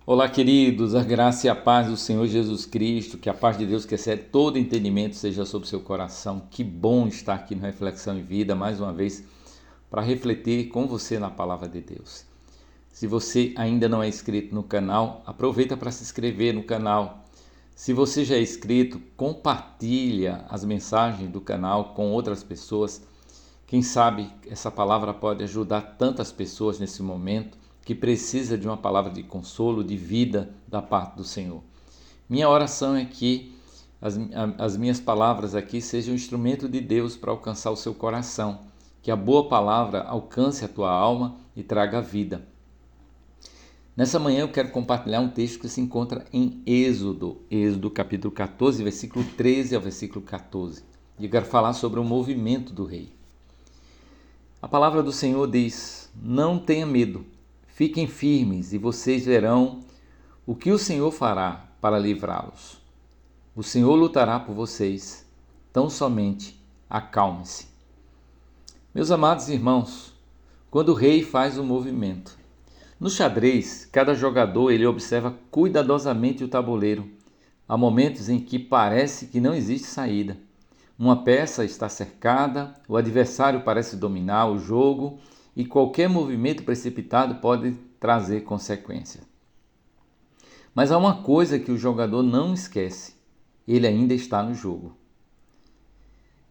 Olá, queridos, a graça e a paz do Senhor Jesus Cristo, que a paz de Deus que excede todo entendimento seja sobre o seu coração. Que bom estar aqui no Reflexão em Vida, mais uma vez, para refletir com você na Palavra de Deus. Se você ainda não é inscrito no canal, aproveita para se inscrever no canal. Se você já é inscrito, compartilha as mensagens do canal com outras pessoas. Quem sabe essa palavra pode ajudar tantas pessoas nesse momento que precisa de uma palavra de consolo, de vida da parte do Senhor. Minha oração é que as minhas palavras aqui sejam um instrumento de Deus para alcançar o seu coração, que a boa palavra alcance a tua alma e traga vida. Nessa manhã eu quero compartilhar um texto que se encontra em Êxodo capítulo 14, versículo 13 ao versículo 14. E eu quero falar sobre o movimento do rei. A palavra do Senhor diz: não tenha medo, fiquem firmes e vocês verão o que o Senhor fará para livrá-los. O Senhor lutará por vocês, tão somente acalme-se. Meus amados irmãos, quando o rei faz um movimento, no xadrez, cada jogador ele observa cuidadosamente o tabuleiro. Há momentos em que parece que não existe saída. Uma peça está cercada, o adversário parece dominar o jogo e qualquer movimento precipitado pode trazer consequências. Mas há uma coisa que o jogador não esquece: ele ainda está no jogo.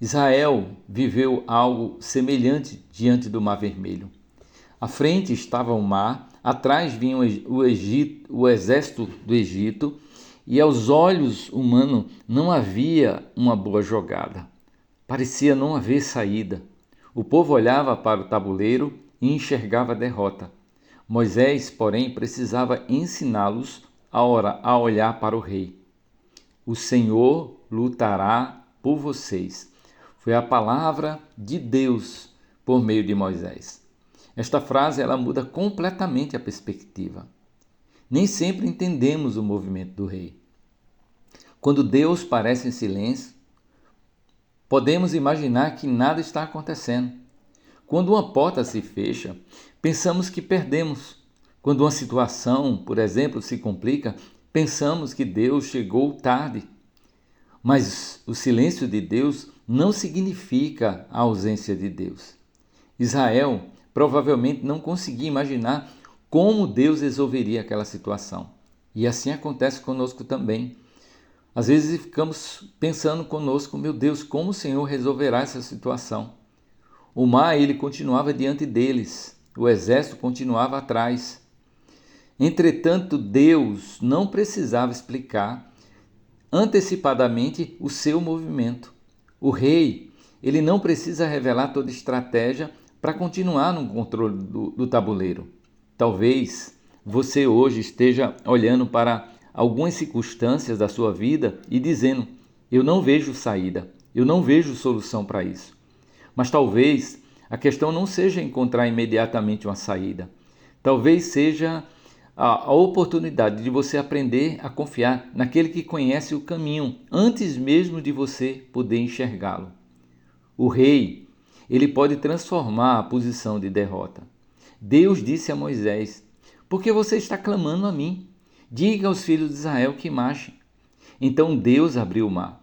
Israel viveu algo semelhante diante do Mar Vermelho. À frente estava o mar, atrás vinha o exército do Egito, e aos olhos humanos não havia uma boa jogada. Parecia não haver saída. O povo olhava para o tabuleiro e enxergava a derrota. Moisés, porém, precisava ensiná-los a olhar para o rei. O Senhor lutará por vocês. Foi a palavra de Deus por meio de Moisés. Esta frase ela muda completamente a perspectiva. Nem sempre entendemos o movimento do rei. Quando Deus parece em silêncio, podemos imaginar que nada está acontecendo. Quando uma porta se fecha, pensamos que perdemos. Quando uma situação, por exemplo, se complica, pensamos que Deus chegou tarde. Mas o silêncio de Deus não significa a ausência de Deus. Israel provavelmente não conseguia imaginar como Deus resolveria aquela situação. E assim acontece conosco também. Às vezes ficamos pensando conosco: meu Deus, como o Senhor resolverá essa situação? O mar ele continuava diante deles, o exército continuava atrás. Entretanto, Deus não precisava explicar antecipadamente o seu movimento. O rei ele não precisa revelar toda a estratégia para continuar no controle do tabuleiro. Talvez você hoje esteja olhando para algumas circunstâncias da sua vida e dizendo: eu não vejo saída, eu não vejo solução para isso. Mas talvez a questão não seja encontrar imediatamente uma saída. Talvez seja a oportunidade de você aprender a confiar naquele que conhece o caminho antes mesmo de você poder enxergá-lo. O rei, ele pode transformar a posição de derrota. Deus disse a Moisés: por que você está clamando a mim? Diga aos filhos de Israel que marchem. Então Deus abriu o mar.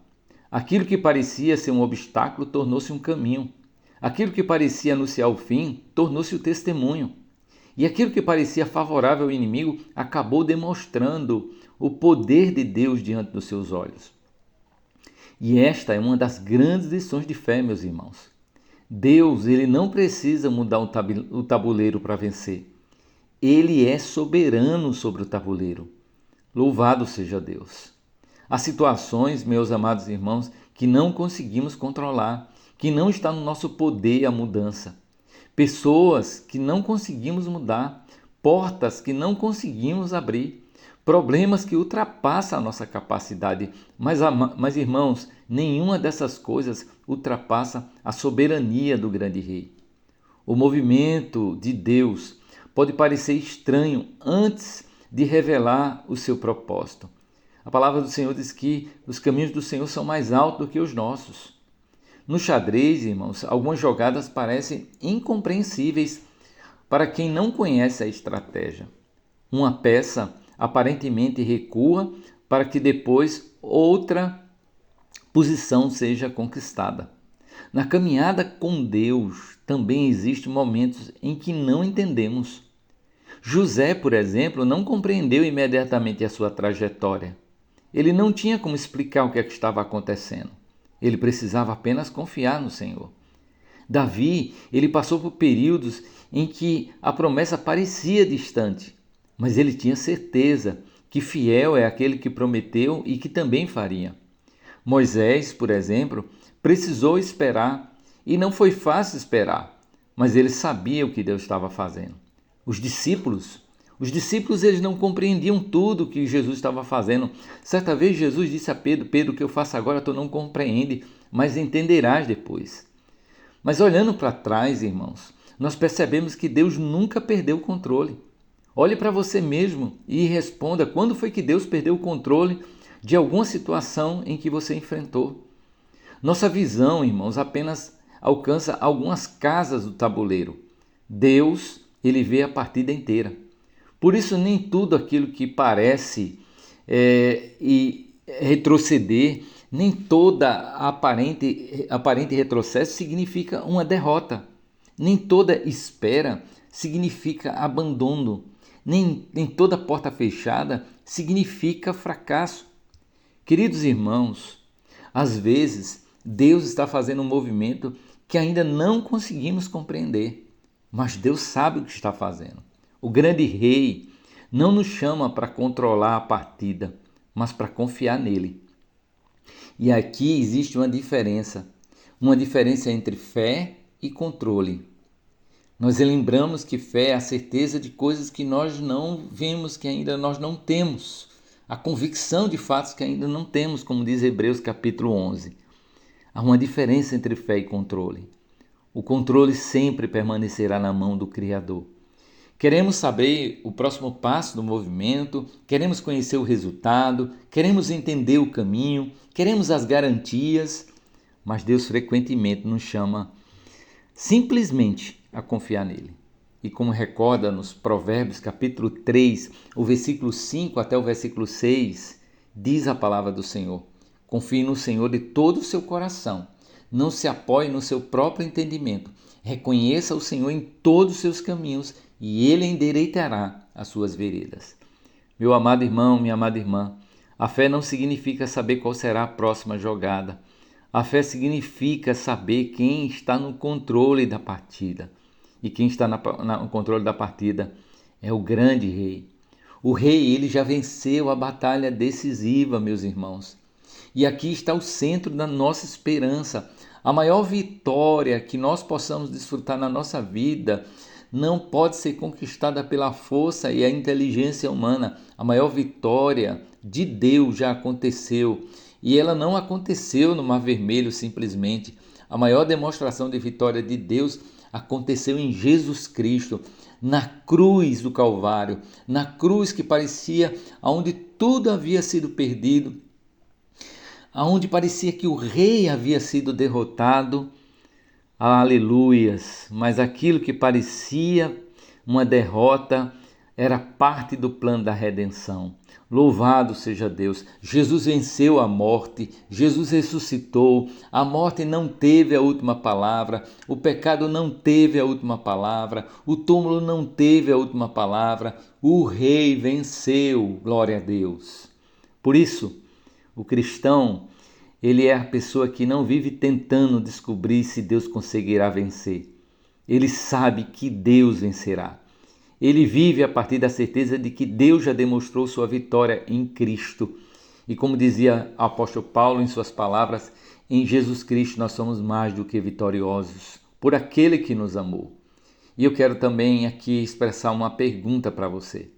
Aquilo que parecia ser um obstáculo tornou-se um caminho. Aquilo que parecia anunciar o fim tornou-se o testemunho. E aquilo que parecia favorável ao inimigo acabou demonstrando o poder de Deus diante dos seus olhos. E esta é uma das grandes lições de fé, meus irmãos. Deus, ele não precisa mudar o tabuleiro para vencer. Ele é soberano sobre o tabuleiro. Louvado seja Deus. Há situações, meus amados irmãos, que não conseguimos controlar, que não está no nosso poder a mudança. Pessoas que não conseguimos mudar, portas que não conseguimos abrir, problemas que ultrapassam a nossa capacidade. Mas irmãos, nenhuma dessas coisas ultrapassa a soberania do grande rei. O movimento de Deus pode parecer estranho antes de revelar o seu propósito. A palavra do Senhor diz que os caminhos do Senhor são mais altos do que os nossos. No xadrez, irmãos, algumas jogadas parecem incompreensíveis para quem não conhece a estratégia. Uma peça aparentemente recua para que depois outra posição seja conquistada. Na caminhada com Deus também existem momentos em que não entendemos. José, por exemplo, não compreendeu imediatamente a sua trajetória. Ele não tinha como explicar o que é que estava acontecendo. Ele precisava apenas confiar no Senhor. Davi, ele passou por períodos em que a promessa parecia distante, mas ele tinha certeza que fiel é aquele que prometeu e que também faria. Moisés, por exemplo, precisou esperar e não foi fácil esperar, mas ele sabia o que Deus estava fazendo. Os discípulos eles não compreendiam tudo o que Jesus estava fazendo. Certa vez Jesus disse a Pedro: Pedro, o que eu faço agora tu não compreende, mas entenderás depois. Mas olhando para trás, irmãos, nós percebemos que Deus nunca perdeu o controle. Olhe para você mesmo e responda: quando foi que Deus perdeu o controle de alguma situação em que você enfrentou? Nossa visão, irmãos, apenas alcança algumas casas do tabuleiro. Deus, ele vê a partida inteira. Por isso, nem tudo aquilo que parece e retroceder, nem toda aparente retrocesso significa uma derrota. Nem toda espera significa abandono. Nem toda porta fechada significa fracasso. Queridos irmãos, às vezes Deus está fazendo um movimento que ainda não conseguimos compreender, mas Deus sabe o que está fazendo. O grande rei não nos chama para controlar a partida, mas para confiar nele. E aqui existe uma diferença entre fé e controle. Nós lembramos que fé é a certeza de coisas que nós não vemos, que ainda nós não temos. A convicção de fatos que ainda não temos, como diz Hebreus capítulo 11. Há uma diferença entre fé e controle. O controle sempre permanecerá na mão do Criador. Queremos saber o próximo passo do movimento, queremos conhecer o resultado, queremos entender o caminho, queremos as garantias, mas Deus frequentemente nos chama simplesmente a confiar nele. E como recorda nos Provérbios capítulo 3, o versículo 5 até o versículo 6, diz a palavra do Senhor: confie no Senhor de todo o seu coração, não se apoie no seu próprio entendimento, reconheça o Senhor em todos os seus caminhos e ele endireitará as suas veredas. Meu amado irmão, minha amada irmã, a fé não significa saber qual será a próxima jogada. A fé significa saber quem está no controle da partida. E quem está no controle da partida é o grande rei. O rei, ele já venceu a batalha decisiva, meus irmãos. E aqui está o centro da nossa esperança. A maior vitória que nós possamos desfrutar na nossa vida não pode ser conquistada pela força e a inteligência humana. A maior vitória de Deus já aconteceu. E ela não aconteceu no Mar Vermelho simplesmente. A maior demonstração de vitória de Deus aconteceu em Jesus Cristo, na cruz do Calvário, na cruz que parecia onde tudo havia sido perdido, aonde parecia que o rei havia sido derrotado. Aleluias! Mas aquilo que parecia uma derrota era parte do plano da redenção. Louvado seja Deus! Jesus venceu a morte, Jesus ressuscitou, a morte não teve a última palavra, o pecado não teve a última palavra, o túmulo não teve a última palavra, o Rei venceu, glória a Deus! Por isso, o cristão, ele é a pessoa que não vive tentando descobrir se Deus conseguirá vencer. Ele sabe que Deus vencerá. Ele vive a partir da certeza de que Deus já demonstrou sua vitória em Cristo. E como dizia o apóstolo Paulo em suas palavras, em Jesus Cristo nós somos mais do que vitoriosos, por aquele que nos amou. E eu quero também aqui expressar uma pergunta para você.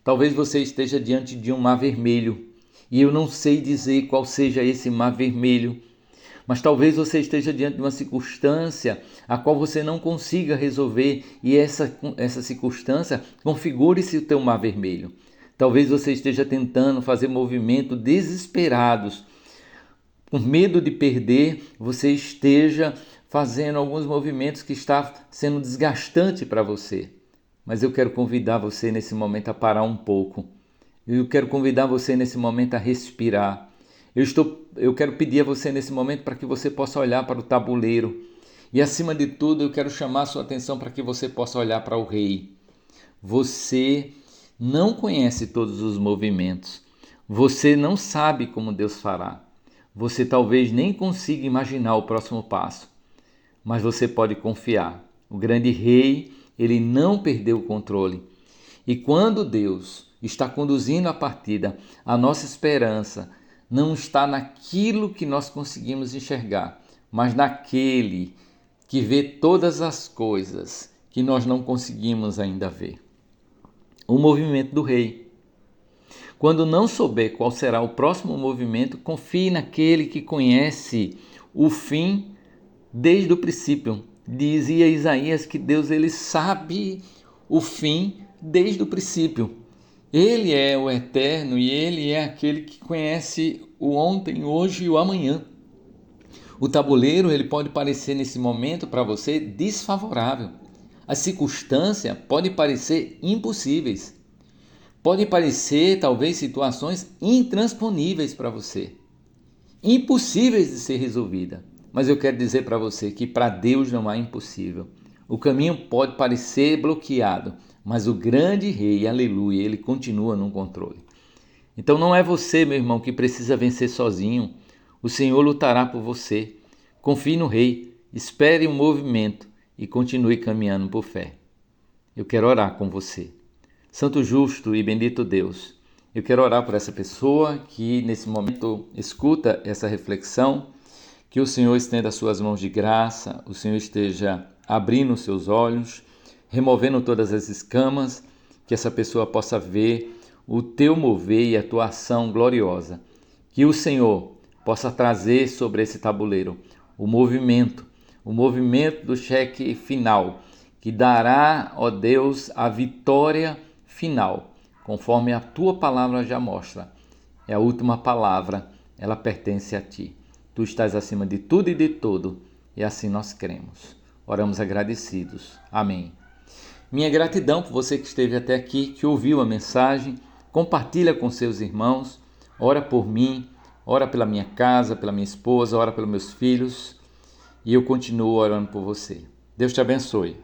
Talvez você esteja diante de um mar vermelho, e eu não sei dizer qual seja esse mar vermelho, mas talvez você esteja diante de uma circunstância a qual você não consiga resolver e essa circunstância configure-se o teu mar vermelho. Talvez você esteja tentando fazer movimentos desesperados. Com medo de perder, você esteja fazendo alguns movimentos que está sendo desgastante para você. Mas eu quero convidar você nesse momento a parar um pouco. Eu quero convidar você nesse momento a respirar. Eu quero pedir a você nesse momento para que você possa olhar para o tabuleiro. E acima de tudo, eu quero chamar a sua atenção para que você possa olhar para o rei. Você não conhece todos os movimentos. Você não sabe como Deus fará. Você talvez nem consiga imaginar o próximo passo. Mas você pode confiar. O grande rei, ele não perdeu o controle. E quando Deus está conduzindo a partida, a nossa esperança não está naquilo que nós conseguimos enxergar, mas naquele que vê todas as coisas que nós não conseguimos ainda ver. O movimento do rei. Quando não souber qual será o próximo movimento, confie naquele que conhece o fim desde o princípio. Dizia Isaías que Deus ele sabe o fim desde o princípio. Ele é o eterno e ele é aquele que conhece o ontem, hoje e o amanhã. O tabuleiro ele pode parecer nesse momento para você desfavorável. As circunstâncias podem parecer impossíveis. Podem parecer talvez situações intransponíveis para você. Impossíveis de ser resolvida. Mas eu quero dizer para você que para Deus não há impossível. O caminho pode parecer bloqueado, mas o grande rei, aleluia, ele continua no controle. Então não é você, meu irmão, que precisa vencer sozinho. O Senhor lutará por você. Confie no rei, espere um movimento e continue caminhando por fé. Eu quero orar com você. Santo, justo e bendito Deus, eu quero orar por essa pessoa que nesse momento escuta essa reflexão, que o Senhor estenda as suas mãos de graça, o Senhor esteja abrindo os seus olhos, removendo todas as escamas, que essa pessoa possa ver o teu mover e a tua ação gloriosa. Que o Senhor possa trazer sobre esse tabuleiro o movimento do cheque final, que dará, ó Deus, a vitória final, conforme a tua palavra já mostra. É a última palavra, ela pertence a ti. Tu estás acima de tudo e de todo, e assim nós cremos. Oramos agradecidos. Amém. Minha gratidão por você que esteve até aqui, que ouviu a mensagem. Compartilha com seus irmãos. Ora por mim, ora pela minha casa, pela minha esposa, ora pelos meus filhos. E eu continuo orando por você. Deus te abençoe.